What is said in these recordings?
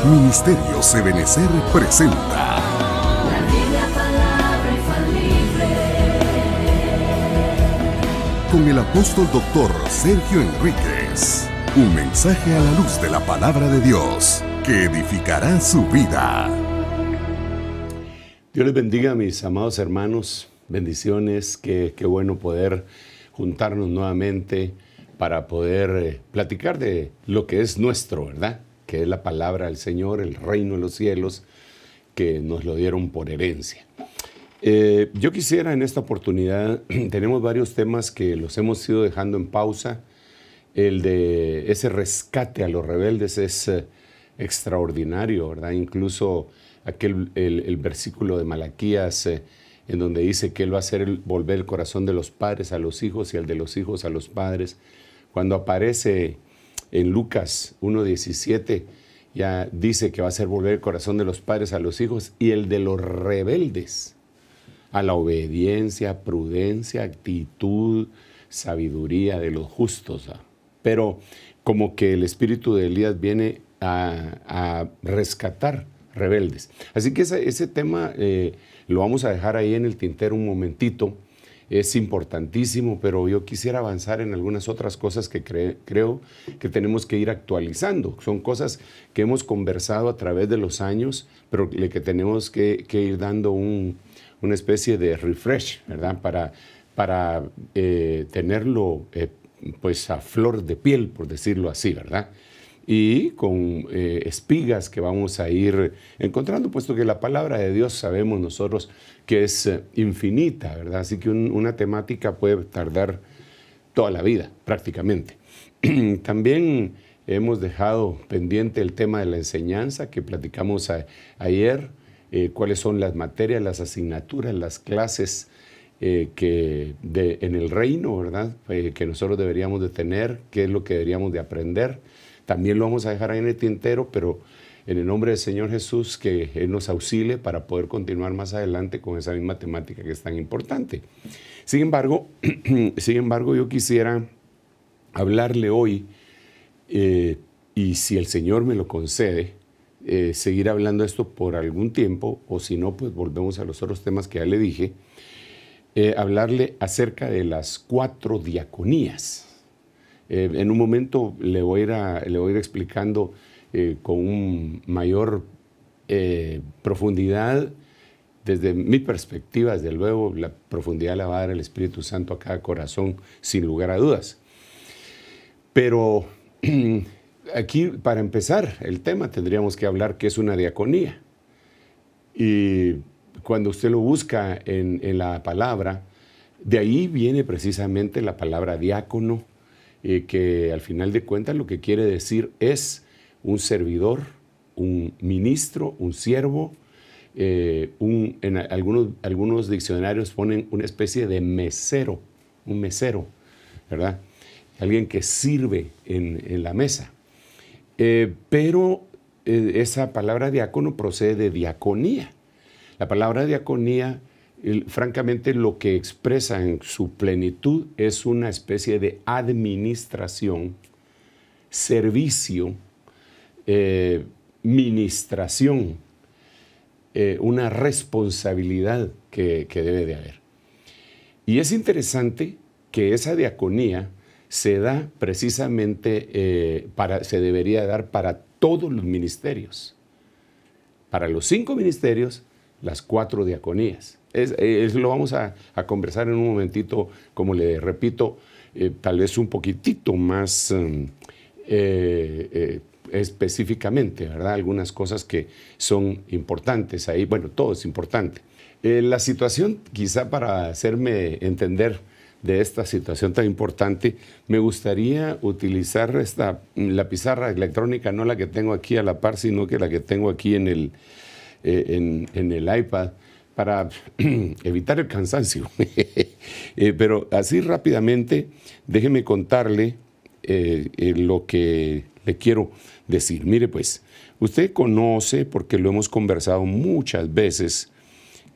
Ministerios Ebenecer presenta La Biblia, palabra infalible. con el apóstol doctor Sergio Enríquez. Un mensaje a la luz de la palabra de Dios que edificará su vida. Dios les bendiga, mis amados hermanos. Bendiciones. Qué bueno poder juntarnos nuevamente para poder platicar de lo que es nuestro, ¿verdad? Que es la palabra del Señor, el reino de los cielos, que nos lo dieron por herencia. Yo quisiera en esta oportunidad, tenemos varios temas que los hemos ido dejando en pausa. El de ese rescate a los rebeldes es extraordinario, ¿verdad? Incluso el versículo de Malaquías, en donde dice que Él va a hacer volver el corazón de los padres a los hijos y el de los hijos a los padres. Cuando aparece en Lucas 1:17, ya dice que va a hacer volver el corazón de los padres a los hijos y el de los rebeldes a la obediencia, prudencia, actitud, sabiduría de los justos. Pero como que el espíritu de Elías viene a rescatar rebeldes. Así que ese tema lo vamos a dejar ahí en el tintero un momentito. Es importantísimo, pero yo quisiera avanzar en algunas otras cosas que creo que tenemos que ir actualizando. Son cosas que hemos conversado a través de los años, pero que tenemos que ir dando una especie de refresh, ¿verdad? Para tenerlo pues a flor de piel, por decirlo así, ¿verdad? Y con espigas que vamos a ir encontrando, puesto que la palabra de Dios sabemos nosotros que es infinita, ¿verdad? Así que una temática puede tardar toda la vida, prácticamente. También hemos dejado pendiente el tema de la enseñanza que platicamos ayer, cuáles son las materias, las asignaturas, las clases en el reino, ¿verdad? Que nosotros deberíamos de tener, qué es lo que deberíamos de aprender. También lo vamos a dejar ahí en el tintero, pero en el nombre del Señor Jesús, que Él nos auxilie para poder continuar más adelante con esa misma temática que es tan importante. Sin embargo, yo quisiera hablarle hoy, y si el Señor me lo concede, seguir hablando esto por algún tiempo, o si no, pues volvemos a los otros temas que ya le dije, hablarle acerca de las 4 diaconías. En un momento le voy a ir explicando con mayor profundidad, desde mi perspectiva, desde luego, la profundidad la va a dar el Espíritu Santo a cada corazón, sin lugar a dudas. Pero aquí, para empezar el tema, tendríamos que hablar qué es una diaconía. Y cuando usted lo busca en la palabra, de ahí viene precisamente la palabra diácono, que al final de cuentas lo que quiere decir es un servidor, un ministro, un siervo. En algunos diccionarios ponen una especie de mesero, un mesero, ¿verdad? Alguien que sirve en la mesa. Pero esa palabra diácono procede de diaconía. La palabra diaconía, francamente, lo que expresa en su plenitud es una especie de administración, servicio, ministración, una responsabilidad que debe de haber. Y es interesante que esa diaconía se da precisamente, se debería dar para todos los ministerios. Para los 5 ministerios, las 4 diaconías. Eso lo vamos a conversar en un momentito, como le repito, tal vez un poquitito más específicamente, ¿verdad? Algunas cosas que son importantes ahí. Bueno, todo es importante. La situación, quizá para hacerme entender de esta situación tan importante, me gustaría utilizar la pizarra electrónica, no la que tengo aquí a la par, sino que la que tengo aquí en el iPad, para evitar el cansancio. Pero así rápidamente, déjeme contarle lo que le quiero decir. Mire pues, usted conoce, porque lo hemos conversado muchas veces,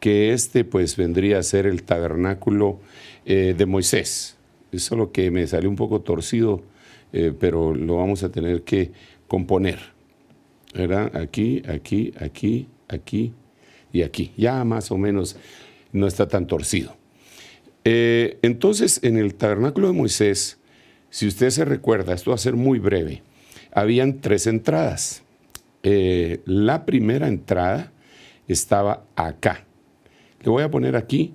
que pues vendría a ser el tabernáculo de Moisés. Es solo que me salió un poco torcido, pero lo vamos a tener que componer. ¿verdad? Aquí, aquí, aquí, aquí y aquí. Ya más o menos no está tan torcido. Entonces, en el tabernáculo de Moisés, si usted se recuerda, esto va a ser muy breve, habían 3 entradas. La primera entrada estaba acá. Le voy a poner aquí,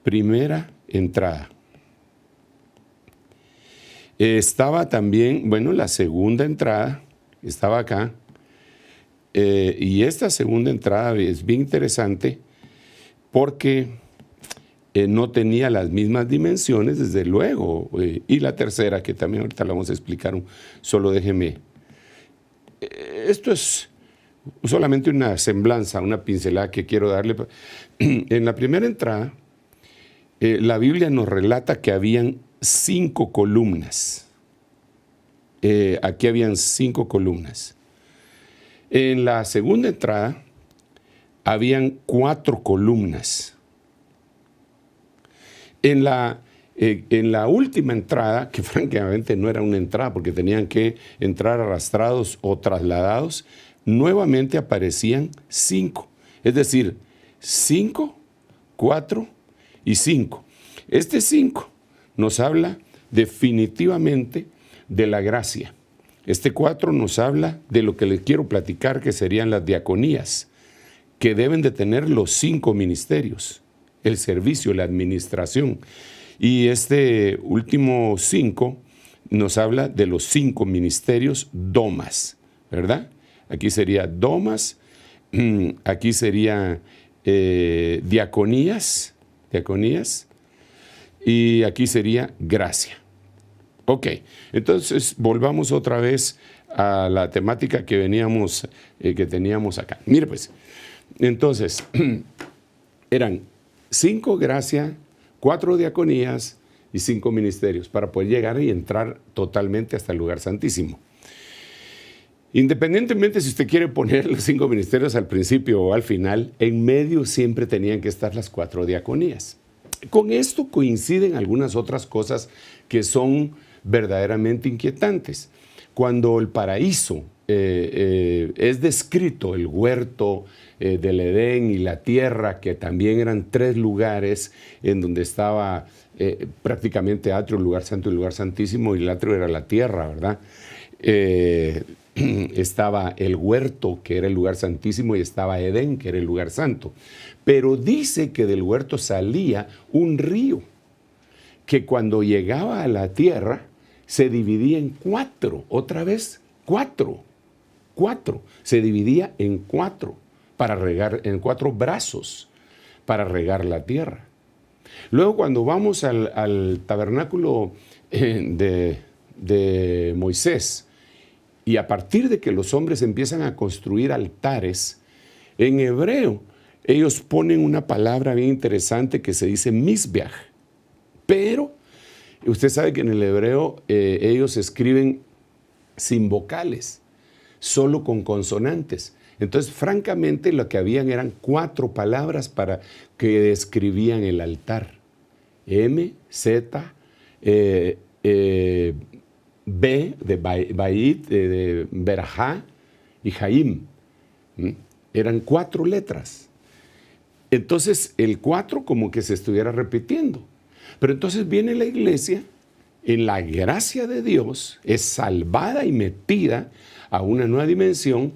primera entrada. Estaba también, bueno, la segunda entrada estaba acá. Y esta segunda entrada es bien interesante porque no tenía las mismas dimensiones, desde luego. Y la tercera, que también ahorita la vamos a explicar, solo déjeme. Esto es solamente una semblanza, una pincelada que quiero darle. En la primera entrada, la Biblia nos relata que habían 5 columnas. Aquí habían 5 columnas. En la segunda entrada, habían 4 columnas. En la última entrada, que francamente no era una entrada porque tenían que entrar arrastrados o trasladados, nuevamente aparecían 5. Es decir, 5, 4 y 5. Este 5 nos habla definitivamente de la gracia. Este 4 nos habla de lo que les quiero platicar, que serían las diaconías, que deben de tener los 5 ministerios. El servicio, la administración. Y este último 5 nos habla de los 5 ministerios domas, ¿verdad? Aquí sería domas, aquí sería diaconías, y aquí sería gracia. Ok, entonces volvamos otra vez a la temática que teníamos acá. Mire pues, entonces, eran 5 gracia, 4 diaconías y 5 ministerios para poder llegar y entrar totalmente hasta el lugar santísimo. Independientemente si usted quiere poner los 5 ministerios al principio o al final, en medio siempre tenían que estar las 4 diaconías. Con esto coinciden algunas otras cosas que son verdaderamente inquietantes. Cuando el paraíso es descrito, el huerto del Edén y la tierra, que también eran 3 lugares en donde estaba prácticamente atrio, lugar santo y lugar santísimo, y el atrio era la tierra, ¿verdad? Estaba el huerto, que era el lugar santísimo, y estaba Edén, que era el lugar santo. Pero dice que del huerto salía un río, que cuando llegaba a la tierra se dividía en 4, otra vez 4, se dividía en 4 para regar, en 4 brazos para regar la tierra. Luego cuando vamos al tabernáculo de Moisés, y a partir de que los hombres empiezan a construir altares, en hebreo ellos ponen una palabra bien interesante que se dice mizbeach, pero usted sabe que en el hebreo ellos escriben sin vocales, solo con consonantes. Entonces, francamente, lo que habían eran 4 palabras para que describían el altar. M, Z, B de Bait, de Berajá y Jaim. Eran 4 letras. Entonces, el 4 como que se estuviera repitiendo. Pero entonces viene la iglesia, en la gracia de Dios, es salvada y metida a una nueva dimensión,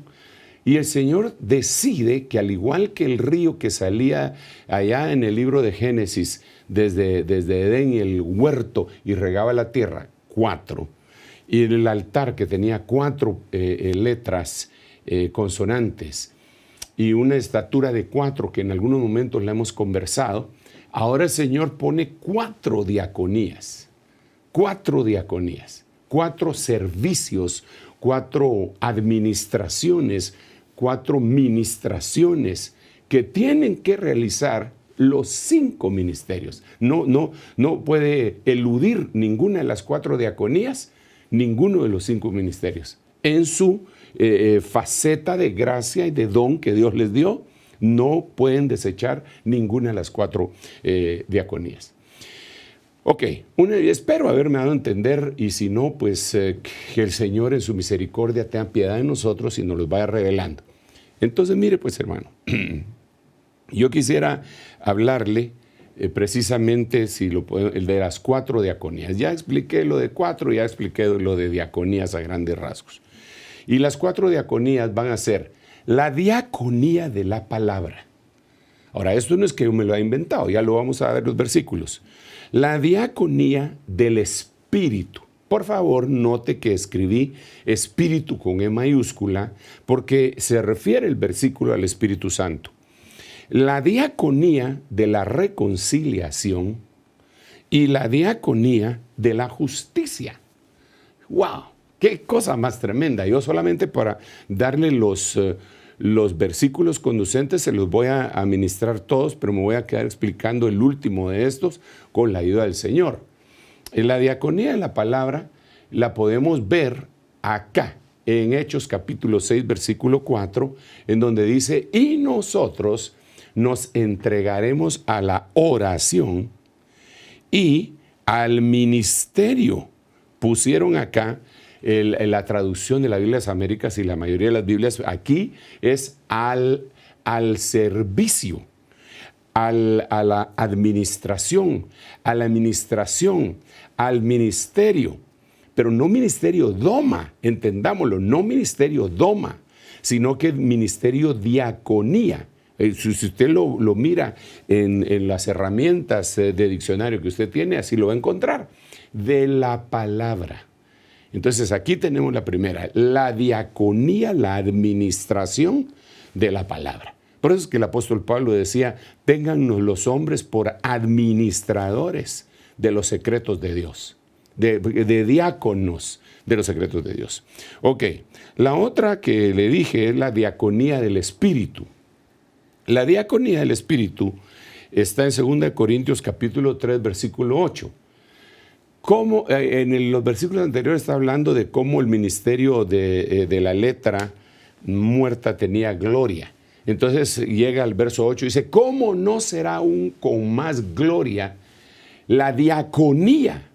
y el Señor decide que, al igual que el río que salía allá en el libro de Génesis, desde Edén y el huerto, y regaba la tierra, 4, y el altar que tenía 4 letras, consonantes, y una estatura de 4, que en algunos momentos la hemos conversado, ahora el Señor pone 4 diaconías, 4 servicios, 4 administraciones, 4 ministraciones que tienen que realizar los 5 ministerios. No puede eludir ninguna de las 4 diaconías, ninguno de los 5 ministerios. En su faceta de gracia y de don que Dios les dio, no pueden desechar ninguna de las 4 diaconías. Ok, espero haberme dado a entender, y si no, pues que el Señor en su misericordia tenga piedad de nosotros y nos los vaya revelando. Entonces, mire pues, hermano, yo quisiera hablarle precisamente el de las 4 diaconías. Ya expliqué lo de 4, ya expliqué lo de diaconías a grandes rasgos. Y las 4 diaconías van a ser la diaconía de la palabra. Ahora, esto no es que yo me lo haya inventado, ya lo vamos a ver los versículos. La diaconía del Espíritu. Por favor, note que escribí Espíritu con E mayúscula porque se refiere el versículo al Espíritu Santo. La diaconía de la reconciliación y la diaconía de la justicia. ¡Wow! ¡Qué cosa más tremenda! Yo solamente para darle los versículos conducentes se los voy a administrar todos, pero me voy a quedar explicando el último de estos con la ayuda del Señor. En la diaconía de la palabra la podemos ver acá, en Hechos capítulo 6, versículo 4, en donde dice, y nosotros nos entregaremos a la oración y al ministerio. Pusieron acá la traducción de la Biblia de las Américas, y la mayoría de las Biblias aquí es al servicio, a la administración, al ministerio, pero no ministerio doma, entendámoslo, no ministerio doma, sino que ministerio diaconía. Si usted lo mira en las herramientas de diccionario que usted tiene, así lo va a encontrar, de la palabra. Entonces aquí tenemos la primera, la diaconía, la administración de la palabra. Por eso es que el apóstol Pablo decía, téngannos los hombres por administradores de los secretos de Dios, de diáconos de los secretos de Dios. Ok, la otra que le dije es la diaconía del Espíritu. La diaconía del Espíritu está en 2 Corintios capítulo 3, versículo 8. En los versículos anteriores está hablando de cómo el ministerio de la letra muerta tenía gloria. Entonces llega al verso 8 y dice, ¿cómo no será aún con más gloria la diaconía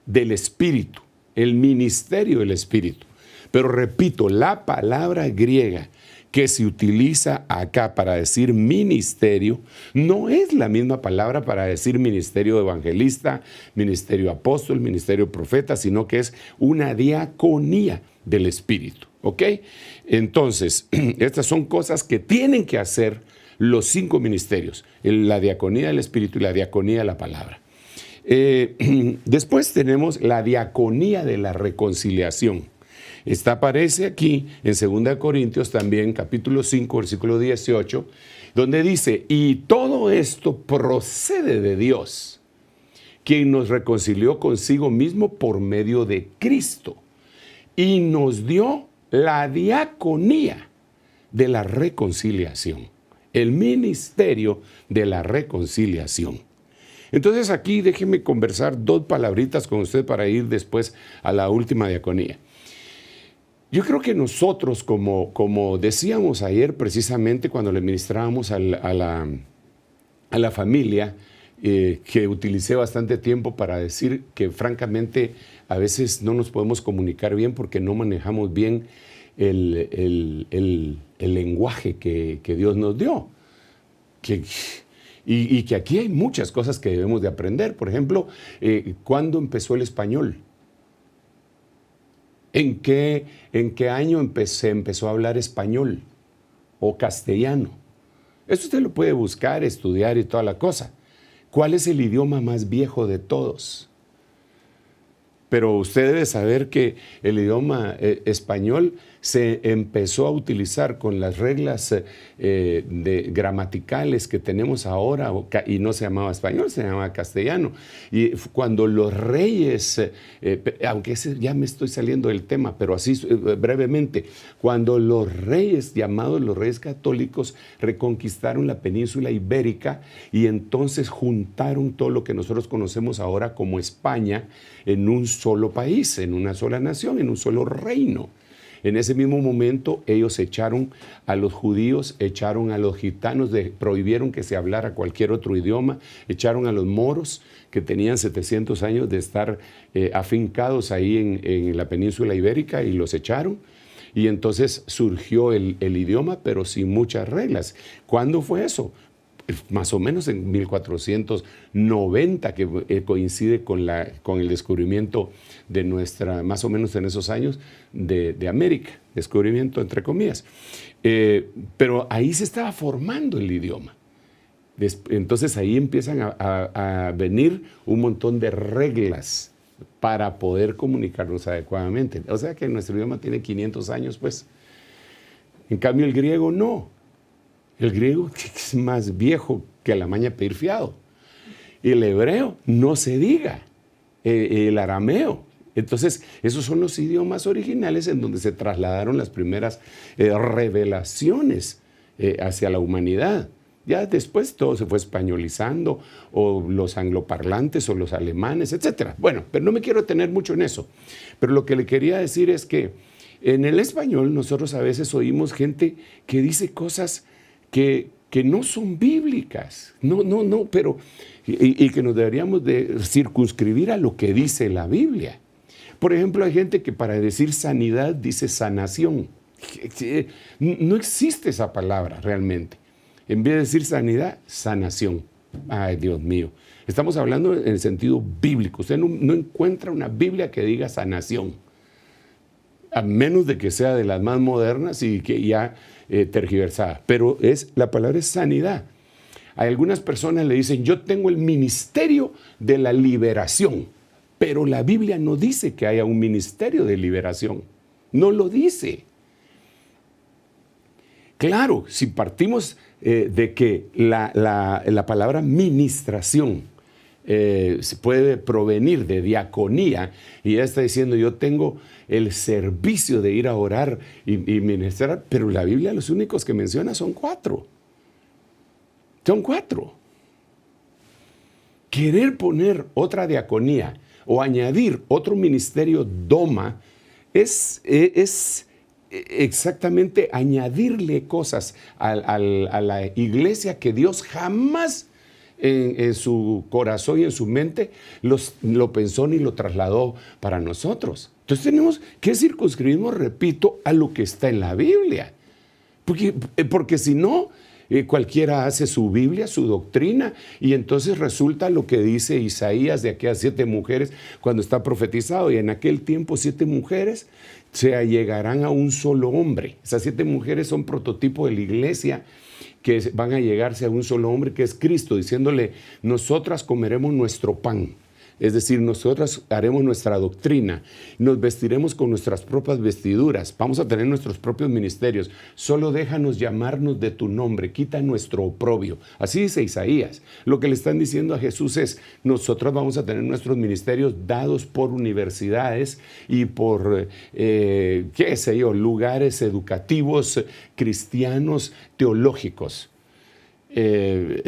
del Espíritu, el ministerio del Espíritu? Pero repito, la palabra griega que se utiliza acá para decir ministerio, no es la misma palabra para decir ministerio evangelista, ministerio apóstol, ministerio profeta, sino que es una diaconía del Espíritu, ¿ok? Entonces, estas son cosas que tienen que hacer los 5 ministerios, la diaconía del Espíritu y la diaconía de la palabra. Después tenemos la diaconía de la reconciliación. Esta aparece aquí en 2 Corintios también, capítulo 5, versículo 18, donde dice, y todo esto procede de Dios, quien nos reconcilió consigo mismo por medio de Cristo, y nos dio la diaconía de la reconciliación, el ministerio de la reconciliación. Entonces aquí déjeme conversar 2 palabritas con usted para ir después a la última diaconía. Yo creo que nosotros, como decíamos ayer precisamente cuando le ministrábamos a la familia, que utilicé bastante tiempo para decir que francamente a veces no nos podemos comunicar bien porque no manejamos bien el lenguaje que Dios nos dio. Y que aquí hay muchas cosas que debemos de aprender. Por ejemplo, ¿cuándo empezó el español? ¿En qué año se empezó a hablar español o castellano? Eso usted lo puede buscar, estudiar y toda la cosa. ¿Cuál es el idioma más viejo de todos? Pero usted debe saber que el idioma español se empezó a utilizar con las reglas gramaticales que tenemos ahora, y no se llamaba español, se llamaba castellano. Y cuando los reyes, aunque ya me estoy saliendo del tema, pero así brevemente, cuando los reyes, llamados los reyes católicos, reconquistaron la península ibérica y entonces juntaron todo lo que nosotros conocemos ahora como España en un solo país, en una sola nación, en un solo reino. En ese mismo momento ellos echaron a los judíos, echaron a los gitanos, prohibieron que se hablara cualquier otro idioma, echaron a los moros que tenían 700 años de estar afincados ahí en la península ibérica y los echaron. Y entonces surgió el idioma, pero sin muchas reglas. ¿Cuándo fue eso? Más o menos en 1490, que coincide con el descubrimiento de más o menos en esos años, de América, descubrimiento entre comillas. Pero ahí se estaba formando el idioma. Entonces ahí empiezan a venir un montón de reglas para poder comunicarnos adecuadamente. O sea que nuestro idioma tiene 500 años, pues. En cambio el griego no. El griego es más viejo que la maña pedir fiado. El hebreo, no se diga. El arameo. Entonces, esos son los idiomas originales en donde se trasladaron las primeras revelaciones hacia la humanidad. Ya después todo se fue españolizando, o los angloparlantes, o los alemanes, etc. Bueno, pero no me quiero detener mucho en eso. Pero lo que le quería decir es que en el español nosotros a veces oímos gente que dice cosas que no son bíblicas, pero y que nos deberíamos de circunscribir a lo que dice la Biblia. Por ejemplo, hay gente que para decir sanidad dice sanación. No existe esa palabra realmente. En vez de decir sanidad, sanación. Ay, Dios mío. Estamos hablando en el sentido bíblico. Usted no encuentra una Biblia que diga sanación, a menos de que sea de las más modernas y que ya tergiversada. Pero la palabra es sanidad. A algunas personas le dicen, yo tengo el ministerio de la liberación, pero la Biblia no dice que haya un ministerio de liberación. No lo dice. Claro, si partimos de que la palabra ministración se puede provenir de diaconía, y ella está diciendo, yo tengo el servicio de ir a orar y ministrar, pero la Biblia los únicos que menciona son 4. Son 4. Querer poner otra diaconía o añadir otro ministerio doma es exactamente añadirle cosas a la iglesia que Dios jamás en su corazón y en su mente lo pensó ni lo trasladó para nosotros. Entonces tenemos que circunscribirnos, repito, a lo que está en la Biblia. Porque si no, cualquiera hace su Biblia, su doctrina, y entonces resulta lo que dice Isaías de aquellas 7 mujeres cuando está profetizado, y en aquel tiempo 7 mujeres se allegarán a un solo hombre. Esas 7 mujeres son prototipo de la iglesia, que van a llegarse a un solo hombre, que es Cristo, diciéndole, nosotras comeremos nuestro pan. Es decir, nosotras haremos nuestra doctrina, nos vestiremos con nuestras propias vestiduras, vamos a tener nuestros propios ministerios. Solo déjanos llamarnos de tu nombre, quita nuestro oprobio. Así dice Isaías. Lo que le están diciendo a Jesús es, nosotros vamos a tener nuestros ministerios dados por universidades y por, lugares educativos cristianos teológicos,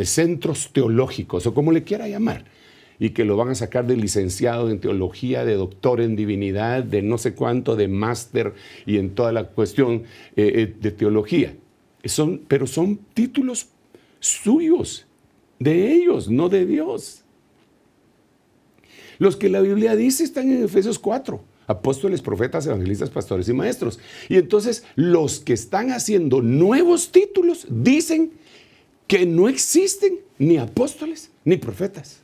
centros teológicos, o como le quiera llamar. Y que lo van a sacar de licenciado en teología, de doctor en divinidad, de no sé cuánto, de máster y en toda la cuestión de teología. Pero son títulos suyos, de ellos, no de Dios. Los que la Biblia dice están en Efesios 4. Apóstoles, profetas, evangelistas, pastores y maestros. Y entonces los que están haciendo nuevos títulos dicen que no existen ni apóstoles ni profetas.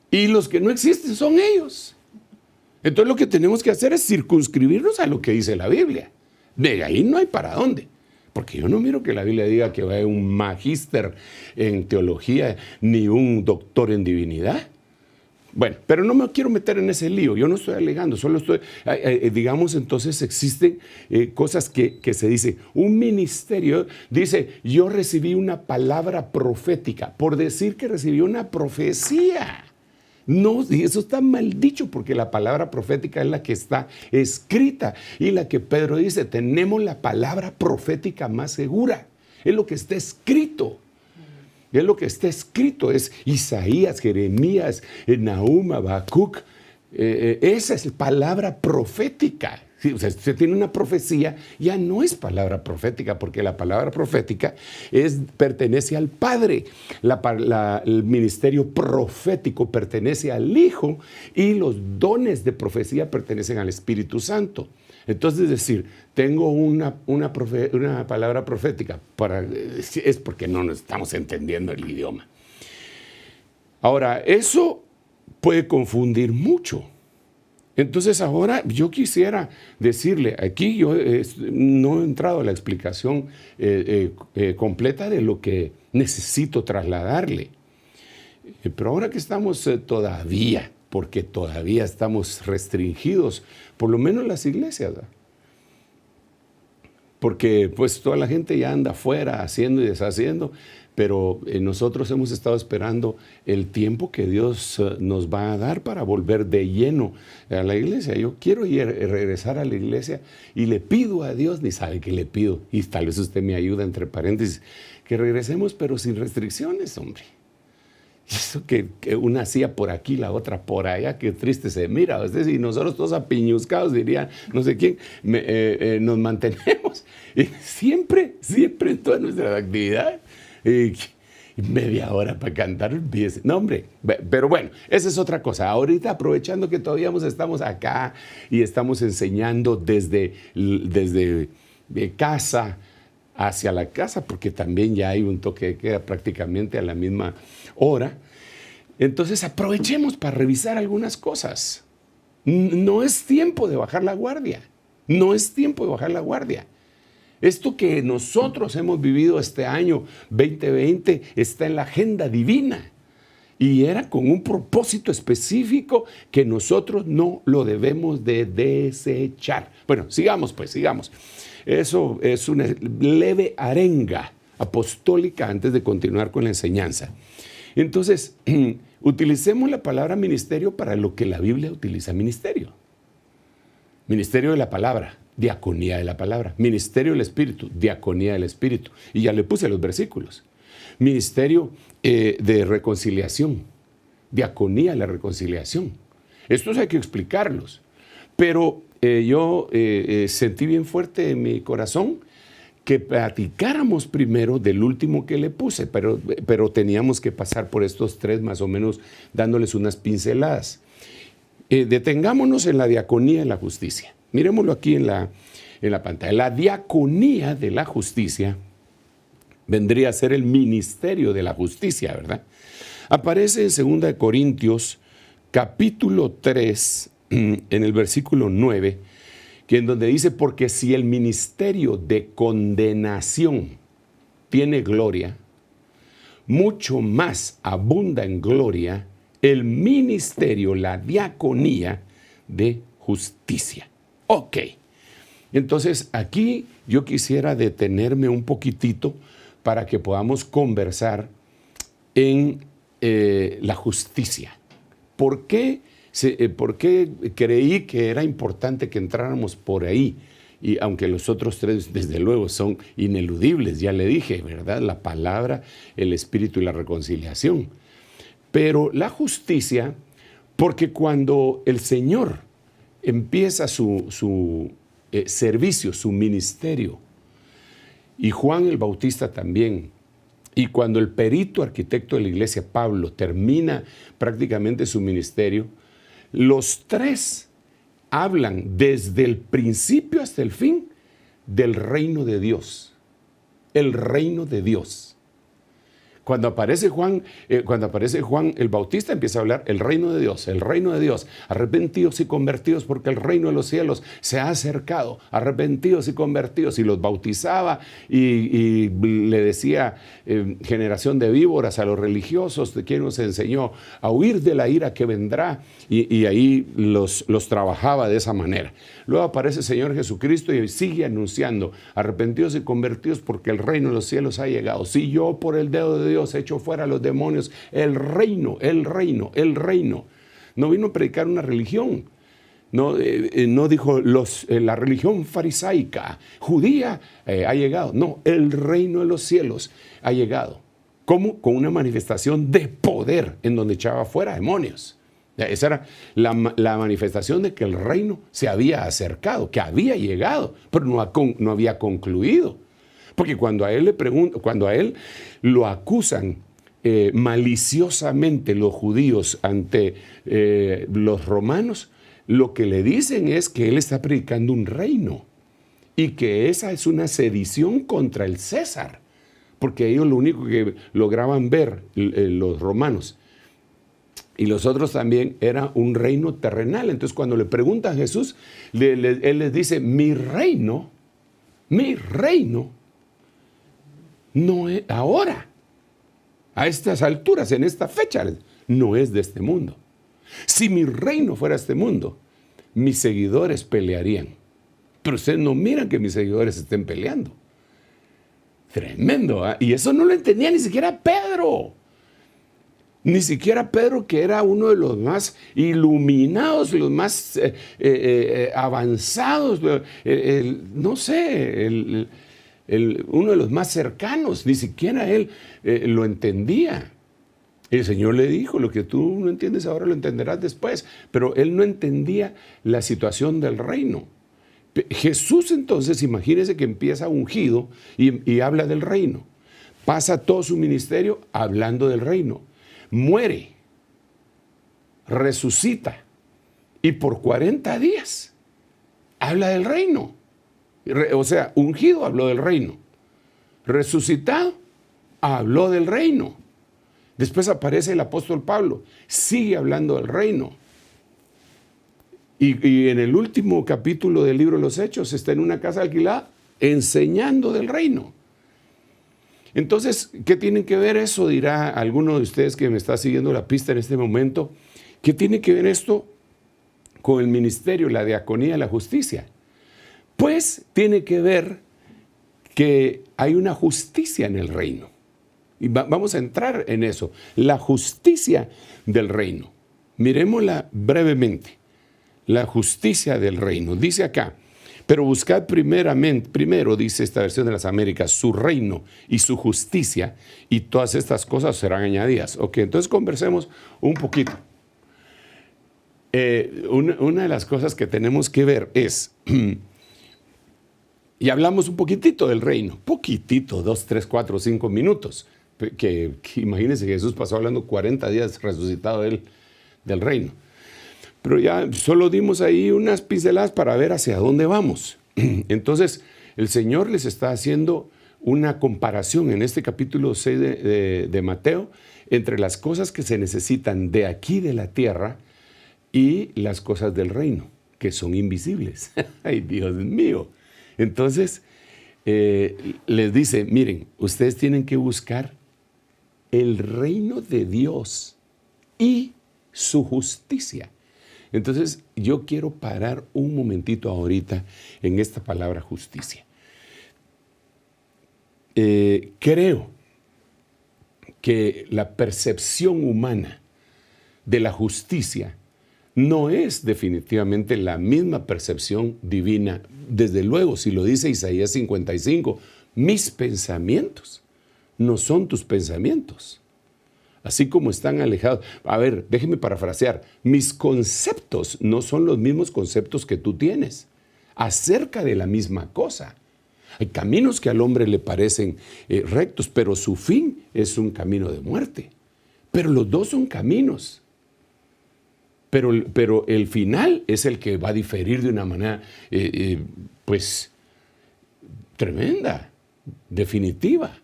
Y los que no existen son ellos. Entonces lo que tenemos que hacer es circunscribirnos a lo que dice la Biblia. De ahí no hay para dónde. Porque yo no miro que la Biblia diga que va a haber un magíster en teología ni un doctor en divinidad. Bueno, pero no me quiero meter en ese lío. Yo no estoy alegando, solo estoy, digamos, entonces existen cosas que se dice. Un ministerio dice, yo recibí una palabra profética, por decir que recibí una profecía. No, y eso está mal dicho, porque la palabra profética es la que está escrita, y la que Pedro dice, tenemos la palabra profética más segura, es lo que está escrito. Es lo que está escrito, es Isaías, Jeremías, Nahum, Habacuc, Esa es palabra profética. Si usted tiene una profecía, ya no es palabra profética, porque la palabra profética pertenece al Padre. El ministerio profético pertenece al Hijo y los dones de profecía pertenecen al Espíritu Santo. Entonces, es decir, tengo una palabra profética, es porque no nos estamos entendiendo el idioma. Ahora, eso puede confundir mucho. Entonces ahora yo quisiera decirle, aquí yo no he entrado a la explicación completa de lo que necesito trasladarle. Pero ahora que estamos porque todavía estamos restringidos, por lo menos las iglesias, ¿verdad? Porque pues toda la gente ya anda afuera haciendo y deshaciendo, pero nosotros hemos estado esperando el tiempo que Dios nos va a dar para volver de lleno a la iglesia. Yo quiero regresar a la iglesia y le pido a Dios, ni sabe qué le pido, y tal vez usted me ayuda entre paréntesis, que regresemos pero sin restricciones, hombre. Eso que una hacía por aquí, la otra por allá, qué triste se mira. Y nosotros todos apiñuscados, dirían, no sé quién, nos mantenemos. Y siempre en todas nuestras actividades. Media hora para cantar, no hombre, pero bueno, esa es otra cosa. Ahorita aprovechando que todavía estamos acá y estamos enseñando desde casa hacia la casa, porque también ya hay un toque de queda prácticamente a la misma hora. Entonces aprovechemos para revisar algunas cosas. No es tiempo de bajar la guardia, no es tiempo de bajar la guardia. Esto que nosotros hemos vivido este año 2020 está en la agenda divina y era con un propósito específico que nosotros no lo debemos de desechar. Bueno, sigamos. Eso es una leve arenga apostólica antes de continuar con la enseñanza. Entonces, utilicemos la palabra ministerio para lo que la Biblia utiliza ministerio. Ministerio de la palabra. Diaconía de la palabra. Ministerio del Espíritu, diaconía del Espíritu. Y ya le puse los versículos. Ministerio de reconciliación, diaconía de la reconciliación. Estos hay que explicarlos. Pero yo sentí bien fuerte en mi corazón que platicáramos primero del último que le puse, pero teníamos que pasar por estos tres más o menos dándoles unas pinceladas. Detengámonos en la diaconía de la justicia. Miremoslo aquí en la pantalla. La diaconía de la justicia vendría a ser el ministerio de la justicia, ¿verdad? Aparece en 2 Corintios, capítulo 3, en el versículo 9, que en donde dice, porque si el ministerio de condenación tiene gloria, mucho más abunda en gloria el ministerio, la diaconía de justicia. Ok, entonces aquí yo quisiera detenerme un poquitito para que podamos conversar en la justicia. ¿Por qué creí que era importante que entráramos por ahí? Y aunque los otros tres, desde luego, son ineludibles, ya le dije, ¿verdad? La palabra, el Espíritu y la reconciliación. Pero la justicia, porque cuando el Señor empieza su servicio, su ministerio, y Juan el Bautista también, y cuando el perito arquitecto de la iglesia, Pablo, termina prácticamente su ministerio, los tres hablan desde el principio hasta el fin del reino de Dios. El reino de Dios. Cuando aparece Juan el Bautista, empieza a hablar el reino de Dios, arrepentidos y convertidos porque el reino de los cielos se ha acercado, arrepentidos y convertidos, y los bautizaba y le decía generación de víboras a los religiosos, de quien nos enseñó a huir de la ira que vendrá, y ahí los trabajaba de esa manera. Luego aparece el Señor Jesucristo y sigue anunciando, arrepentidos y convertidos porque el reino de los cielos ha llegado. Si yo por el dedo de Dios echo fuera a los demonios, el reino. No vino a predicar una religión. No dijo la religión farisaica, judía ha llegado. No, el reino de los cielos ha llegado. ¿Cómo? Con una manifestación de poder en donde echaba fuera demonios. Esa era la manifestación de que el reino se había acercado, que había llegado, pero no había concluido. Porque cuando a él lo acusan maliciosamente los judíos ante los romanos, lo que le dicen es que él está predicando un reino y que esa es una sedición contra el César, porque ellos lo único que lograban ver, los romanos y los otros también, era un reino terrenal. Entonces cuando le preguntan a Jesús, él les dice, mi reino no es ahora, a estas alturas, en esta fecha, no es de este mundo. Si mi reino fuera este mundo, mis seguidores pelearían. Pero ustedes no miran que mis seguidores estén peleando. Tremendo, ¿eh? Y eso no lo entendía ni siquiera Pedro. Ni siquiera Pedro, que era uno de los más iluminados, los más avanzados, uno de los más cercanos, ni siquiera él lo entendía. El Señor le dijo, lo que tú no entiendes ahora lo entenderás después, pero él no entendía la situación del reino. Jesús entonces, imagínense que empieza ungido y habla del reino. Pasa todo su ministerio hablando del reino. Muere, resucita y por 40 días habla del reino. O sea, ungido habló del reino. Resucitado habló del reino. Después aparece el apóstol Pablo, sigue hablando del reino. Y en el último capítulo del libro de los Hechos está en una casa alquilada enseñando del reino. Entonces, ¿qué tiene que ver eso? Dirá alguno de ustedes que me está siguiendo la pista en este momento. ¿Qué tiene que ver esto con el ministerio, la diaconía, la justicia? Pues tiene que ver que hay una justicia en el reino. Y vamos a entrar en eso. La justicia del reino. Miremosla brevemente. La justicia del reino. Dice acá, pero buscad primero, dice esta versión de las Américas, su reino y su justicia, y todas estas cosas serán añadidas. Ok, entonces conversemos un poquito. Una de las cosas que tenemos que ver es, y hablamos un poquitito del reino, poquitito, 2, 3, 4, 5 minutos, que imagínense que Jesús pasó hablando 40 días resucitado del reino. Pero ya solo dimos ahí unas pinceladas para ver hacia dónde vamos. Entonces, el Señor les está haciendo una comparación en este capítulo 6 de Mateo entre las cosas que se necesitan de aquí de la tierra y las cosas del reino, que son invisibles. ¡Ay, Dios mío! Entonces, les dice, miren, ustedes tienen que buscar el reino de Dios y su justicia. Entonces, yo quiero parar un momentito ahorita en esta palabra justicia. Creo que la percepción humana de la justicia no es definitivamente la misma percepción divina. Desde luego, si lo dice Isaías 55, mis pensamientos no son tus pensamientos. Así como están alejados. A ver, déjeme parafrasear. Mis conceptos no son los mismos conceptos que tú tienes acerca de la misma cosa. Hay caminos que al hombre le parecen rectos, pero su fin es un camino de muerte. Pero los dos son caminos. Pero el final es el que va a diferir de una manera, pues, tremenda, definitiva.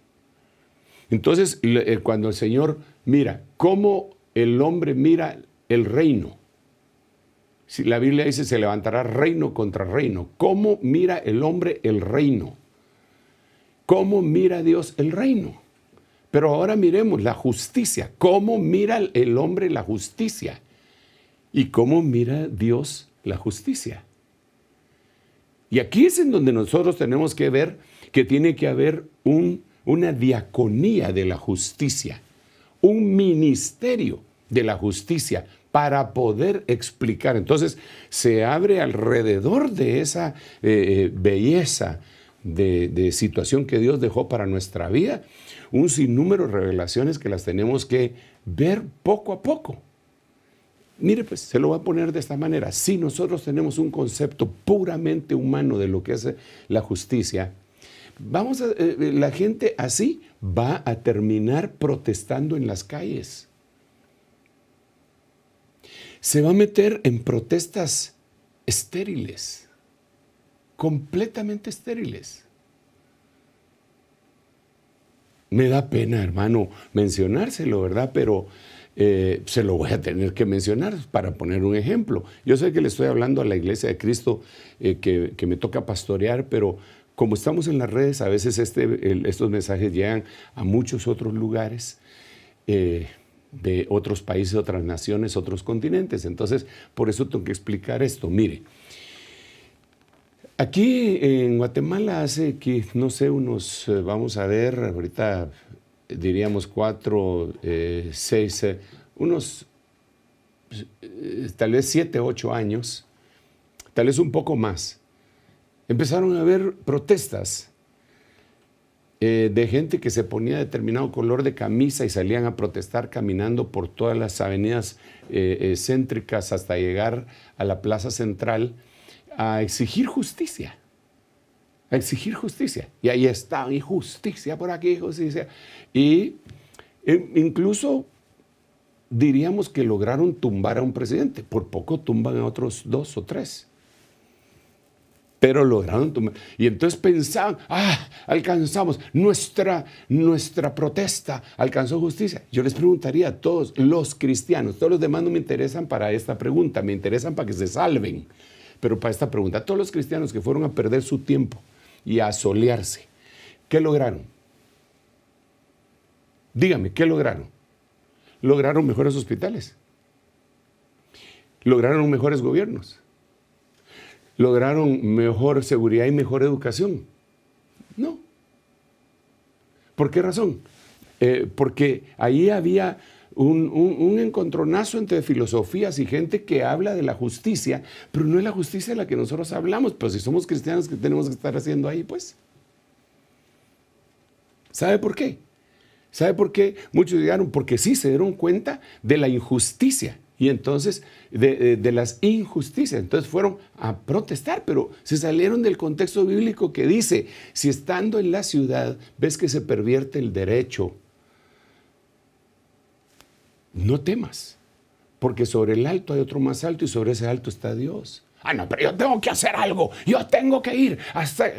Entonces, cuando el Señor mira cómo el hombre mira el reino, si la Biblia dice se levantará reino contra reino, ¿cómo mira el hombre el reino? ¿Cómo mira Dios el reino? Pero ahora miremos la justicia. ¿Cómo mira el hombre la justicia? ¿Y cómo mira Dios la justicia? Y aquí es en donde nosotros tenemos que ver que tiene que haber una diaconía de la justicia, un ministerio de la justicia para poder explicar. Entonces se abre alrededor de esa belleza de situación que Dios dejó para nuestra vida, un sinnúmero de revelaciones que las tenemos que ver poco a poco. Mire, pues se lo voy a poner de esta manera. Si nosotros tenemos un concepto puramente humano de lo que es la justicia, la gente así va a terminar protestando en las calles. Se va a meter en protestas estériles, completamente estériles. Me da pena, hermano, mencionárselo, ¿verdad? Pero se lo voy a tener que mencionar para poner un ejemplo. Yo sé que le estoy hablando a la Iglesia de Cristo que me toca pastorear, pero como estamos en las redes, a veces estos mensajes llegan a muchos otros lugares de otros países, otras naciones, otros continentes. Entonces, por eso tengo que explicar esto. Mire, aquí en Guatemala hace que, no sé, vamos a ver, ahorita diríamos 4, 6, tal vez 7, 8 años, tal vez un poco más, empezaron a haber protestas de gente que se ponía determinado color de camisa y salían a protestar caminando por todas las avenidas céntricas hasta llegar a la plaza central a exigir justicia. A exigir justicia. Y ahí está, y justicia por aquí, justicia. Y incluso diríamos que lograron tumbar a un presidente. Por poco tumban a otros 2 o 3. Pero lograron tumbar. Y entonces pensaban, alcanzamos, nuestra protesta alcanzó justicia. Yo les preguntaría a todos los cristianos, todos los demás no me interesan para esta pregunta, me interesan para que se salven. Pero para esta pregunta, todos los cristianos que fueron a perder su tiempo y a asolearse, ¿qué lograron? Dígame, ¿qué lograron? Lograron mejores hospitales, lograron mejores gobiernos, lograron mejor seguridad y mejor educación. No. ¿Por qué razón? Porque ahí había un encontronazo entre filosofías y gente que habla de la justicia, pero no es la justicia de la que nosotros hablamos. Pues si somos cristianos, ¿qué tenemos que estar haciendo ahí? Pues, ¿sabe por qué? ¿Sabe por qué muchos llegaron? Porque sí se dieron cuenta de la injusticia y entonces de las injusticias. Entonces fueron a protestar, pero se salieron del contexto bíblico que dice, si estando en la ciudad ves que se pervierte el derecho, no temas, porque sobre el alto hay otro más alto y sobre ese alto está Dios. No, pero yo tengo que hacer algo, yo tengo que ir hasta...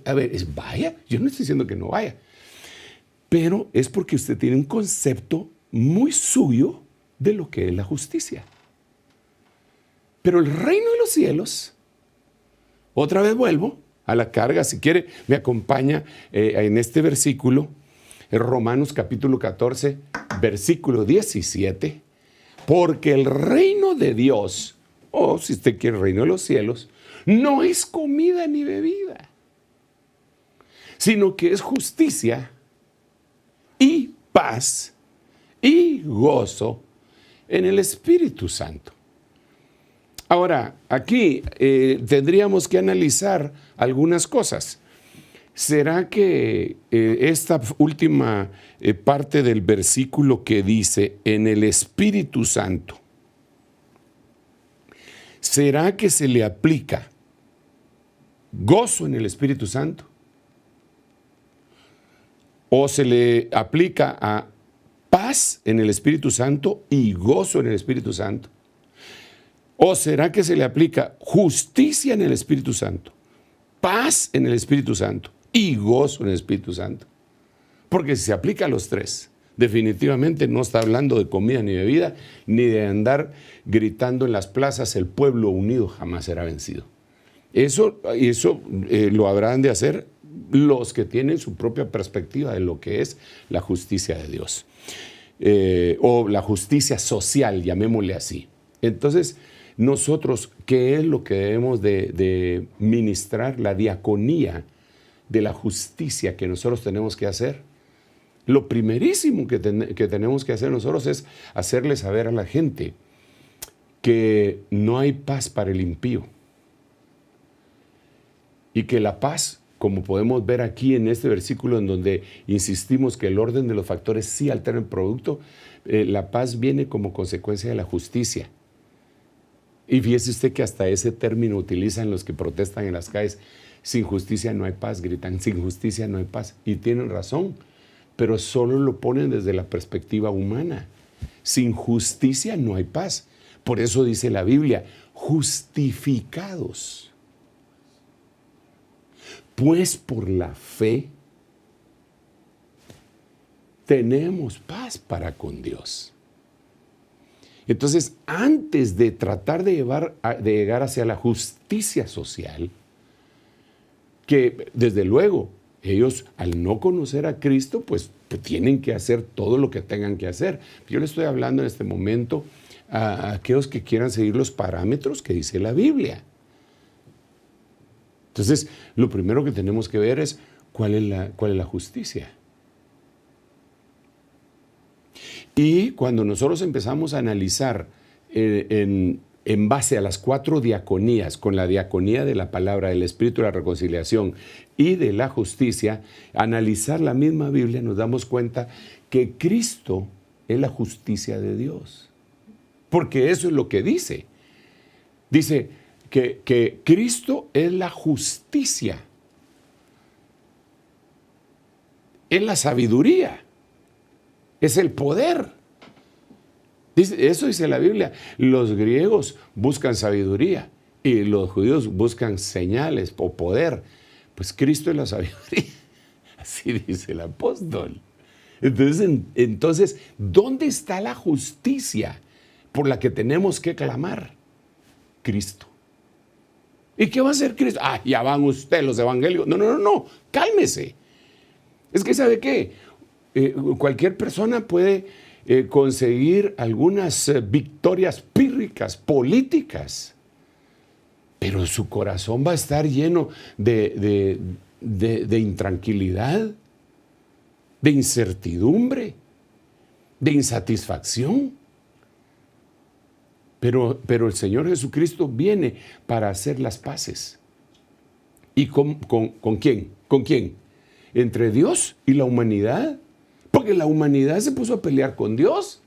A ver, vaya, yo no estoy diciendo que no vaya, pero es porque usted tiene un concepto muy suyo de lo que es la justicia. Pero el reino de los cielos, otra vez vuelvo a la carga, si quiere me acompaña en este versículo, en Romanos capítulo 14, versículo 17, porque el reino de Dios, o si usted quiere el reino de los cielos, no es comida ni bebida, sino que es justicia y paz y gozo en el Espíritu Santo. Ahora, aquí tendríamos que analizar algunas cosas. ¿Será que esta última parte del versículo que dice en el Espíritu Santo, será que se le aplica gozo en el Espíritu Santo? ¿O se le aplica a paz en el Espíritu Santo y gozo en el Espíritu Santo? ¿O será que se le aplica justicia en el Espíritu Santo, paz en el Espíritu Santo y gozo en el Espíritu Santo? Porque si se aplica a los tres, definitivamente no está hablando de comida ni bebida, ni de andar gritando en las plazas, el pueblo unido jamás será vencido. Eso lo habrán de hacer los que tienen su propia perspectiva de lo que es la justicia de Dios. O la justicia social, llamémosle así. Entonces, nosotros, ¿qué es lo que debemos de ministrar? La diaconía de la justicia que nosotros tenemos que hacer. Lo primerísimo que tenemos que hacer nosotros es hacerle saber a la gente que no hay paz para el impío. Y que la paz, como podemos ver aquí en este versículo en donde insistimos que el orden de los factores sí altera el producto, la paz viene como consecuencia de la justicia. Y fíjese usted que hasta ese término utilizan los que protestan en las calles. Sin justicia no hay paz, gritan, sin justicia no hay paz. Y tienen razón, pero solo lo ponen desde la perspectiva humana. Sin justicia no hay paz. Por eso dice la Biblia, justificados, pues por la fe tenemos paz para con Dios. Entonces, antes de tratar de llegar hacia la justicia social, que desde luego ellos al no conocer a Cristo, pues tienen que hacer todo lo que tengan que hacer. Yo le estoy hablando en este momento a aquellos que quieran seguir los parámetros que dice la Biblia. Entonces, lo primero que tenemos que ver es cuál es la justicia. Y cuando nosotros empezamos a analizar en base a las 4 diaconías, con la diaconía de la palabra, del Espíritu de la reconciliación y de la justicia, analizar la misma Biblia, nos damos cuenta que Cristo es la justicia de Dios. Porque eso es lo que dice. Dice que Cristo es la justicia, es la sabiduría, es el poder. Eso dice la Biblia. Los griegos buscan sabiduría y los judíos buscan señales o poder. Pues Cristo es la sabiduría. Así dice el apóstol. Entonces, ¿dónde está la justicia por la que tenemos que clamar? Cristo. ¿Y qué va a hacer Cristo? Ya van ustedes los evangélicos. No, cálmese. Es que ¿sabe qué? Cualquier persona puede conseguir algunas victorias pírricas, políticas, pero su corazón va a estar lleno de intranquilidad, de incertidumbre, de insatisfacción. Pero el Señor Jesucristo viene para hacer las paces. ¿Y con quién? ¿Con quién? Entre Dios y la humanidad. Porque la humanidad se puso a pelear con Dios.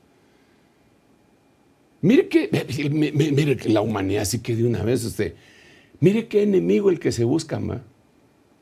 Mire que la humanidad sí que de una vez mire qué enemigo el que se busca,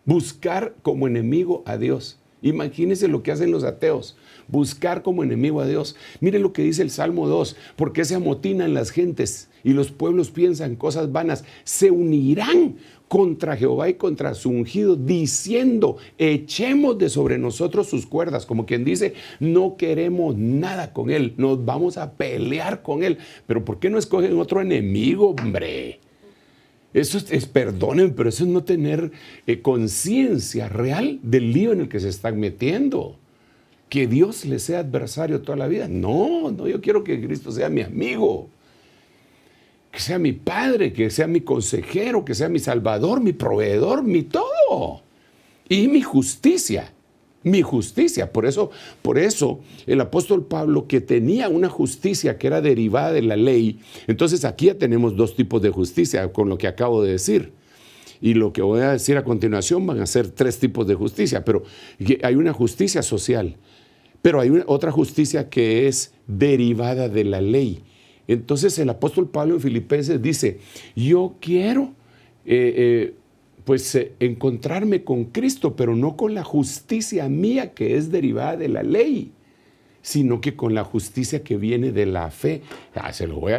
buscar como enemigo a Dios. Imagínense lo que hacen los ateos, buscar como enemigo a Dios. Mire lo que dice el Salmo 2, ¿por qué se amotinan las gentes y los pueblos piensan cosas vanas? Se unirán contra Jehová y contra su ungido, diciendo, echemos de sobre nosotros sus cuerdas. Como quien dice, no queremos nada con él, nos vamos a pelear con él. Pero ¿por qué no escogen otro enemigo, hombre? Eso perdonen, pero eso es no tener conciencia real del lío en el que se están metiendo. Que Dios les sea adversario toda la vida. No, yo quiero que Cristo sea mi amigo, que sea mi padre, que sea mi consejero, que sea mi salvador, mi proveedor, mi todo. Y mi justicia. Mi justicia. Por eso el apóstol Pablo, que tenía una justicia que era derivada de la ley, entonces aquí ya tenemos 2 tipos de justicia con lo que acabo de decir. Y lo que voy a decir a continuación van a ser 3 tipos de justicia, pero hay una justicia social, pero hay otra justicia que es derivada de la ley. Entonces el apóstol Pablo en Filipenses dice, yo quiero encontrarme con Cristo, pero no con la justicia mía que es derivada de la ley, sino que con la justicia que viene de la fe. Se lo voy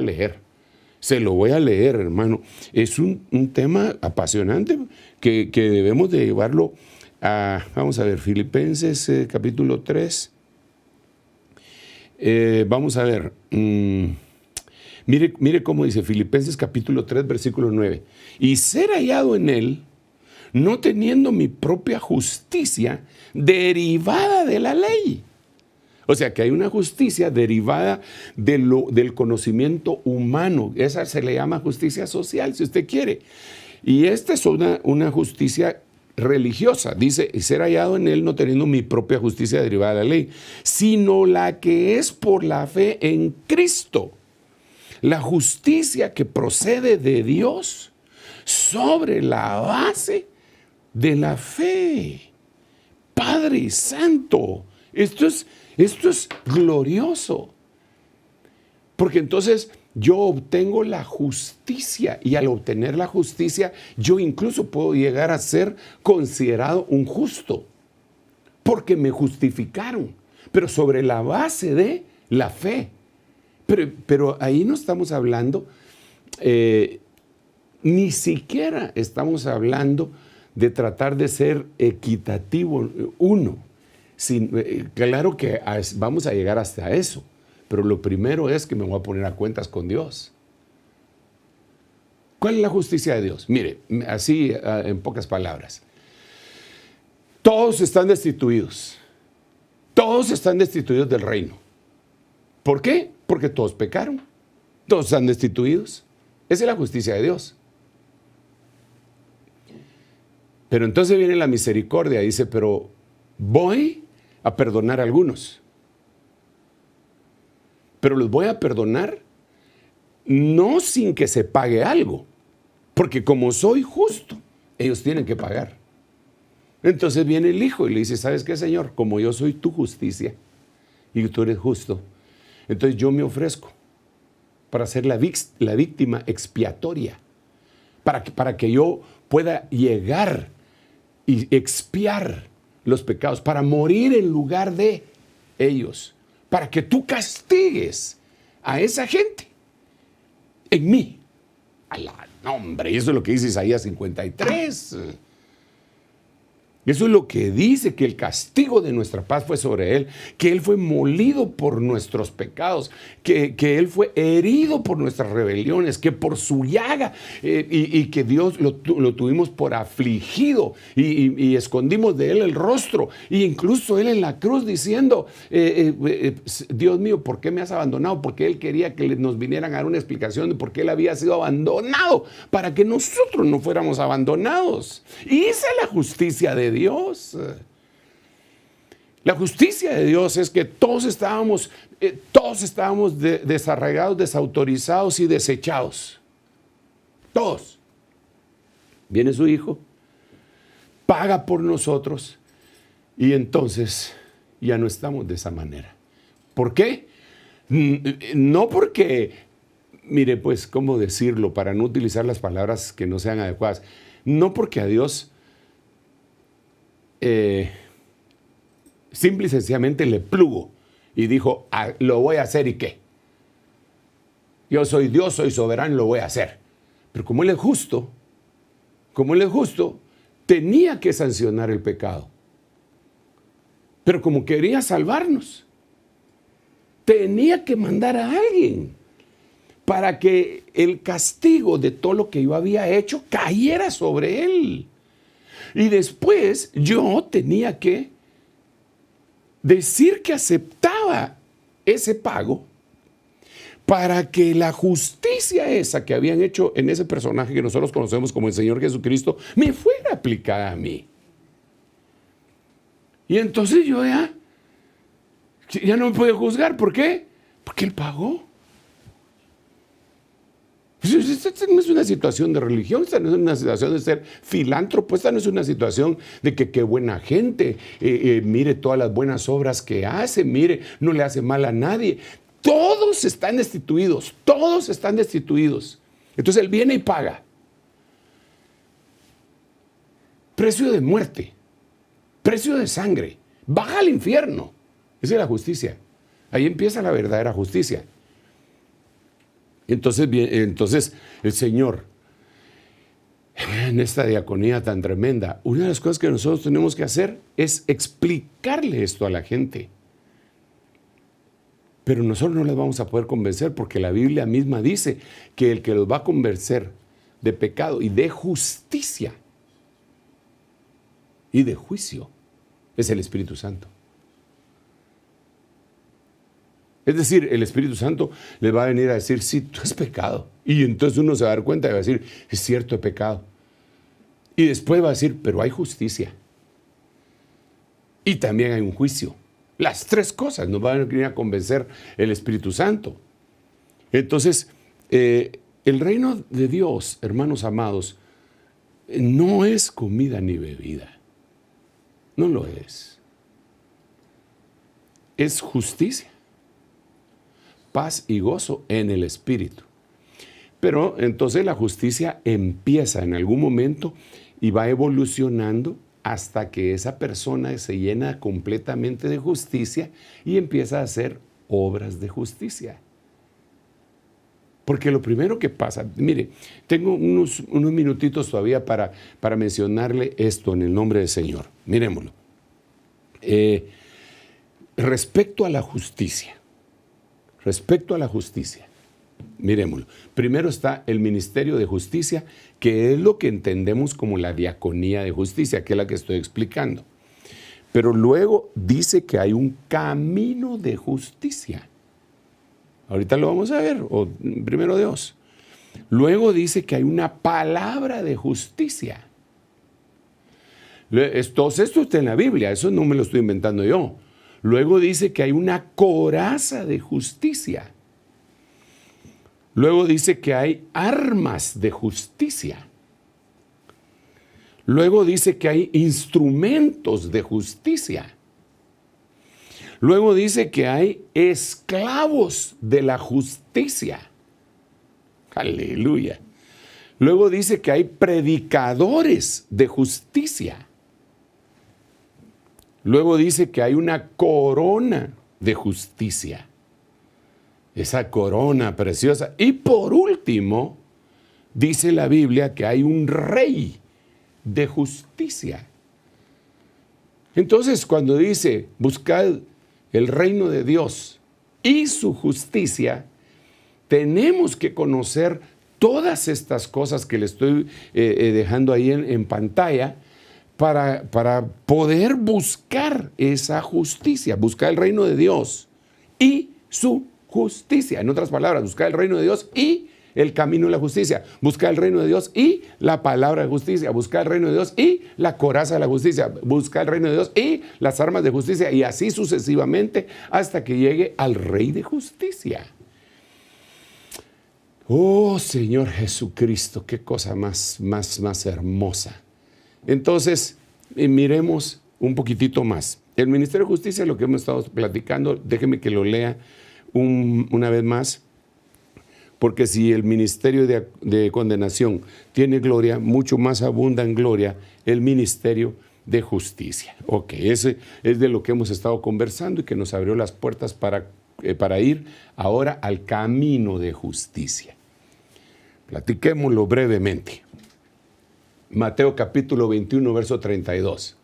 a leer, hermano. Es un tema apasionante que debemos de llevarlo a, vamos a ver, Filipenses capítulo 3. Vamos a ver, mire cómo dice Filipenses capítulo 3, versículo 9. Y ser hallado en él, no teniendo mi propia justicia derivada de la ley. O sea que hay una justicia derivada del conocimiento humano. Esa se le llama justicia social, si usted quiere. Y esta es una justicia religiosa. Dice, y ser hallado en él no teniendo mi propia justicia derivada de la ley, sino la que es por la fe en Cristo. La justicia que procede de Dios sobre la base de la fe. Padre Santo, esto es glorioso. Porque entonces yo obtengo la justicia, y al obtener la justicia, yo incluso puedo llegar a ser considerado un justo, porque me justificaron, pero sobre la base de la fe. Pero ahí no estamos hablando, ni siquiera estamos hablando de tratar de ser equitativo uno. Claro que vamos a llegar hasta eso, pero lo primero es que me voy a poner a cuentas con Dios. ¿Cuál es la justicia de Dios? Mire, así en pocas palabras. Todos están destituidos. Todos están destituidos del reino. ¿Por qué? Porque todos pecaron. Todos están destituidos. Esa es la justicia de Dios. Pero entonces viene la misericordia y dice, pero voy a perdonar a algunos. Pero los voy a perdonar no sin que se pague algo. Porque como soy justo, ellos tienen que pagar. Entonces viene el hijo y le dice, ¿sabes qué, Señor? Como yo soy tu justicia y tú eres justo, entonces yo me ofrezco para ser la víctima expiatoria, para que yo pueda llegar y expiar los pecados, para morir en lugar de ellos, para que tú castigues a esa gente en mí. No, hombre, eso es lo que dice Isaías 53. Eso es lo que dice, que el castigo de nuestra paz fue sobre Él, que Él fue molido por nuestros pecados, que Él fue herido por nuestras rebeliones, que por su llaga y que Dios lo tuvimos por afligido y escondimos de Él el rostro. E incluso Él en la cruz diciendo, Dios mío, ¿por qué me has abandonado? Porque Él quería que nos vinieran a dar una explicación de por qué Él había sido abandonado, para que nosotros no fuéramos abandonados. Y esa es la justicia de Dios. La justicia de Dios es que todos estábamos desarraigados, desautorizados y desechados. Todos. Viene su hijo, paga por nosotros y entonces ya no estamos de esa manera. ¿Por qué? No porque, mire, pues, ¿cómo decirlo? Para no utilizar las palabras que no sean adecuadas. No porque a Dios simple y sencillamente le plugo y dijo, lo voy a hacer y qué. Yo soy Dios, soy soberano, lo voy a hacer. Pero como Él es justo, tenía que sancionar el pecado. Pero como quería salvarnos, tenía que mandar a alguien para que el castigo de todo lo que yo había hecho cayera sobre Él. Y después yo tenía que decir que aceptaba ese pago para que la justicia esa que habían hecho en ese personaje que nosotros conocemos como el Señor Jesucristo me fuera aplicada a mí. Y entonces yo ya no me podía juzgar. ¿Por qué? Porque Él pagó. Esta no es una situación de religión, esta no es una situación de ser filántropo, esta no es una situación de que qué buena gente, mire todas las buenas obras que hace, mire, no le hace mal a nadie. Todos están destituidos, todos están destituidos. Entonces Él viene y paga. Precio de muerte, precio de sangre, baja al infierno. Esa es la justicia. Ahí empieza la verdadera justicia. Entonces el Señor, en esta diaconía tan tremenda, una de las cosas que nosotros tenemos que hacer es explicarle esto a la gente. Pero nosotros no les vamos a poder convencer porque la Biblia misma dice que el que los va a convencer de pecado y de justicia y de juicio es el Espíritu Santo. Es decir, el Espíritu Santo le va a venir a decir, sí, tú has pecado. Y entonces uno se va a dar cuenta y va a decir, es cierto, he pecado. Y después va a decir, pero hay justicia. Y también hay un juicio. Las tres cosas nos van a venir a convencer el Espíritu Santo. Entonces, el reino de Dios, hermanos amados, no es comida ni bebida. No lo es. Es justicia, paz y gozo en el Espíritu. Pero entonces la justicia empieza en algún momento y va evolucionando hasta que esa persona se llena completamente de justicia y empieza a hacer obras de justicia. Porque lo primero que pasa, mire, tengo unos minutitos todavía para mencionarle esto en el nombre del Señor. Miremoslo. Respecto a la justicia, miremoslo. Primero está el ministerio de justicia, que es lo que entendemos como la diaconía de justicia, que es la que estoy explicando. Pero luego dice que hay un camino de justicia. Ahorita lo vamos a ver, o primero Dios. Luego dice que hay una palabra de justicia. Todo esto está en la Biblia, eso no me lo estoy inventando yo. Luego dice que hay una coraza de justicia. Luego dice que hay armas de justicia. Luego dice que hay instrumentos de justicia. Luego dice que hay esclavos de la justicia. Aleluya. Luego dice que hay predicadores de justicia. Luego dice que hay una corona de justicia. Esa corona preciosa. Y por último, dice la Biblia que hay un rey de justicia. Entonces, cuando dice, buscad el reino de Dios y su justicia, tenemos que conocer todas estas cosas que le estoy dejando ahí en pantalla para poder buscar esa justicia, buscar el reino de Dios y su justicia. En otras palabras, buscar el reino de Dios y el camino de la justicia, buscar el reino de Dios y la palabra de justicia, buscar el reino de Dios y la coraza de la justicia, buscar el reino de Dios y las armas de justicia, y así sucesivamente hasta que llegue al Rey de justicia. Oh Señor Jesucristo, qué cosa más hermosa. Entonces, miremos un poquitito más. El Ministerio de Justicia, lo que hemos estado platicando, déjeme que lo lea una vez más. Porque si el ministerio de condenación tiene gloria, mucho más abunda en gloria el ministerio de justicia. Ok, ese es de lo que hemos estado conversando y que nos abrió las puertas para ir ahora al camino de justicia. Platiquémoslo brevemente. Mateo capítulo 21, verso 32.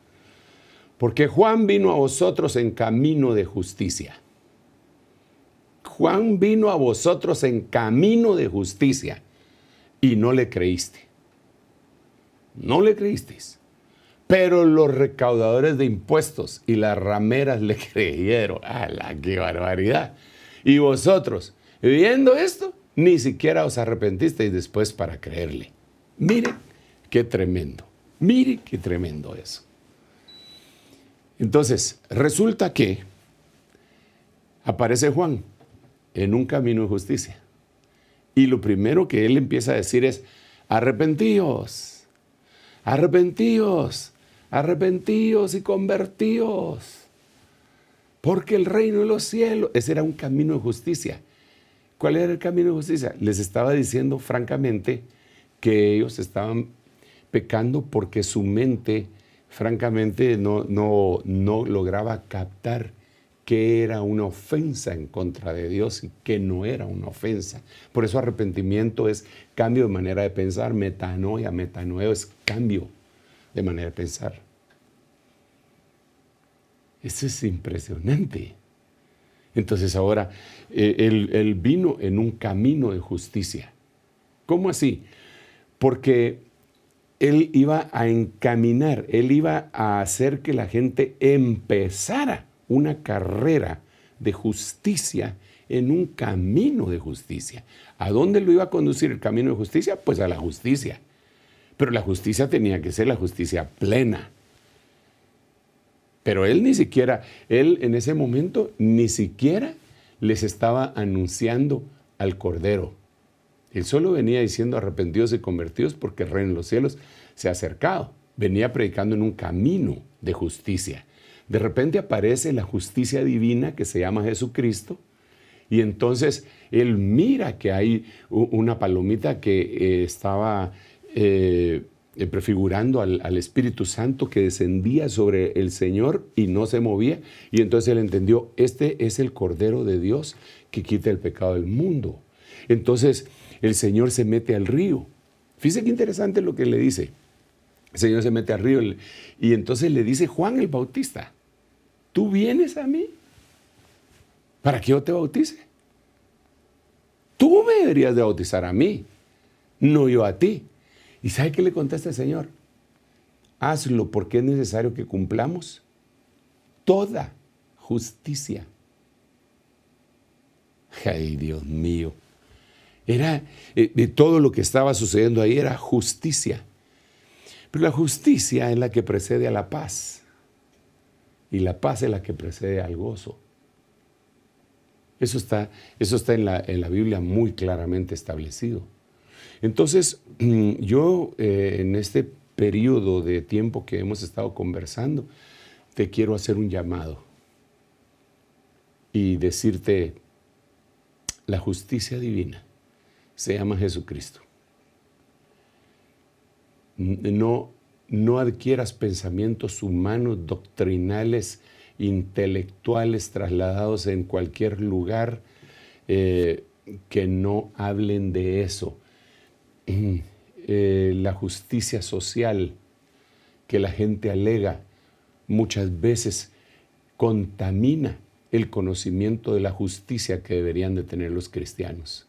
Porque Juan vino a vosotros en camino de justicia. Juan vino a vosotros en camino de justicia y no le creíste. No le creísteis. Pero los recaudadores de impuestos y las rameras le creyeron. ¡Hala, qué barbaridad! Y vosotros, viendo esto, ni siquiera os arrepentisteis después para creerle. Mire qué tremendo. Mire qué tremendo eso. Entonces, resulta que aparece Juan en un camino de justicia. Y lo primero que él empieza a decir es, arrepentíos, arrepentíos, arrepentíos y convertíos, porque el reino de los cielos, ese era un camino de justicia. ¿Cuál era el camino de justicia? Les estaba diciendo francamente que ellos estaban pecando porque su mente francamente no lograba captar que era una ofensa en contra de Dios y que no era una ofensa. Por eso arrepentimiento es cambio de manera de pensar, metanoia, metanoeo es cambio de manera de pensar. Eso es impresionante. Entonces ahora, él vino en un camino de justicia. ¿Cómo así? Porque él iba a encaminar, él iba a hacer que la gente empezara una carrera de justicia en un camino de justicia. ¿A dónde lo iba a conducir el camino de justicia? Pues a la justicia. Pero la justicia tenía que ser la justicia plena. Pero él en ese momento ni siquiera les estaba anunciando al Cordero. Él solo venía diciendo arrepentidos y convertidos porque el reino de los cielos se ha acercado. Venía predicando en un camino de justicia. De repente aparece la justicia divina que se llama Jesucristo Y entonces él mira que hay una palomita que estaba prefigurando al Espíritu Santo que descendía sobre el Señor y no se movía. Y entonces él entendió, este es el Cordero de Dios que quita el pecado del mundo. Entonces el Señor se mete al río. Fíjese qué interesante lo que le dice. El Señor se mete al río y entonces le dice Juan el Bautista, ¿tú vienes a mí para que yo te bautice? Tú me deberías de bautizar a mí, no yo a ti. ¿Y sabe qué le contesta el Señor? Hazlo porque es necesario que cumplamos toda justicia. Ay, Dios mío. Era, todo lo que estaba sucediendo ahí era justicia. Pero la justicia es la que precede a la paz. Y la paz es la que precede al gozo. Eso está en la Biblia muy claramente establecido. Entonces, yo en este periodo de tiempo que hemos estado conversando, te quiero hacer un llamado y decirte, la justicia divina se llama Jesucristo. No adquieras pensamientos humanos, doctrinales, intelectuales, trasladados en cualquier lugar que no hablen de eso. La justicia social que la gente alega muchas veces contamina el conocimiento de la justicia que deberían de tener los cristianos.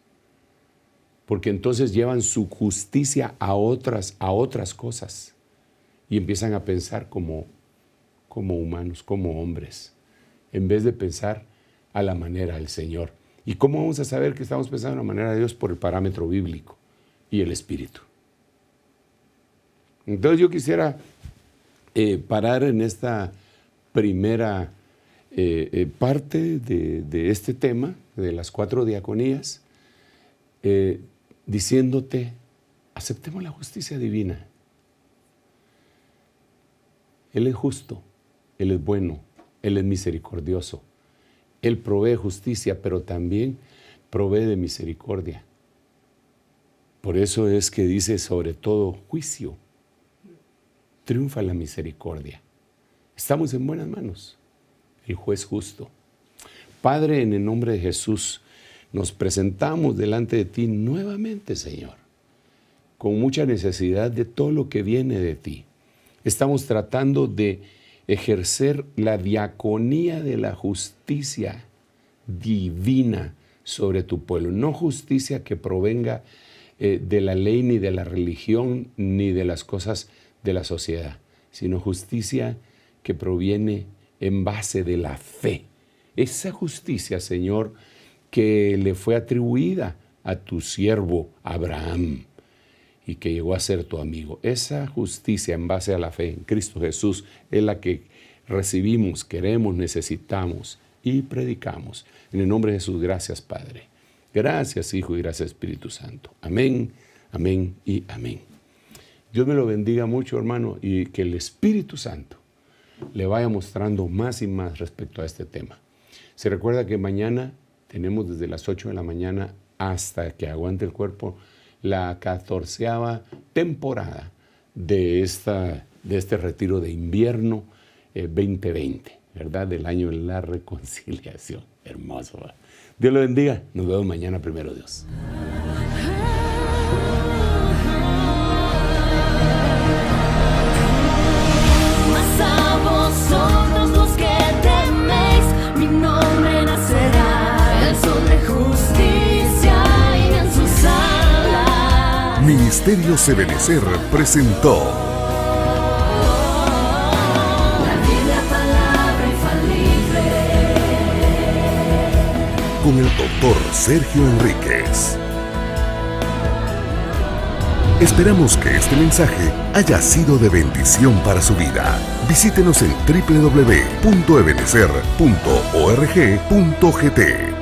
Porque entonces llevan su justicia a otras cosas y empiezan a pensar como humanos, como hombres, en vez de pensar a la manera del Señor. ¿Y cómo vamos a saber que estamos pensando a la manera de Dios? Por el parámetro bíblico y el Espíritu. Entonces yo quisiera parar en esta primera parte de este tema, de las 4 diaconías, diciéndote, aceptemos la justicia divina. Él es justo, Él es bueno, Él es misericordioso. Él provee justicia, pero también provee de misericordia. Por eso es que dice, sobre todo juicio, triunfa la misericordia. Estamos en buenas manos, el juez justo. Padre, en el nombre de Jesús, nos presentamos delante de ti nuevamente, Señor, con mucha necesidad de todo lo que viene de ti. Estamos tratando de ejercer la diaconía de la justicia divina sobre tu pueblo. No justicia que provenga de la ley, ni de la religión, ni de las cosas de la sociedad, sino justicia que proviene en base de la fe. Esa justicia, Señor, que le fue atribuida a tu siervo Abraham y que llegó a ser tu amigo. Esa justicia en base a la fe en Cristo Jesús es la que recibimos, queremos, necesitamos y predicamos. En el nombre de Jesús, gracias, Padre. Gracias, Hijo, y gracias, Espíritu Santo. Amén, amén y amén. Dios me lo bendiga mucho, hermano, y que el Espíritu Santo le vaya mostrando más y más respecto a este tema. Se recuerda que mañana tenemos desde las 8 de la mañana hasta que aguante el cuerpo la 14ª temporada de este retiro de invierno 2020, ¿verdad? Del año de la reconciliación. Hermoso, ¿verdad? Dios lo bendiga. Nos vemos mañana, primero Dios. Mas a vosotros los que teméis, mi nombre nacerá, el sol de justicia y en sus alas. Ministerios Ebenecer presentó La Biblia, palabra infalible. con el doctor Sergio Enríquez. Esperamos que este mensaje haya sido de bendición para su vida. Visítenos en www.ebenecer.org.gt.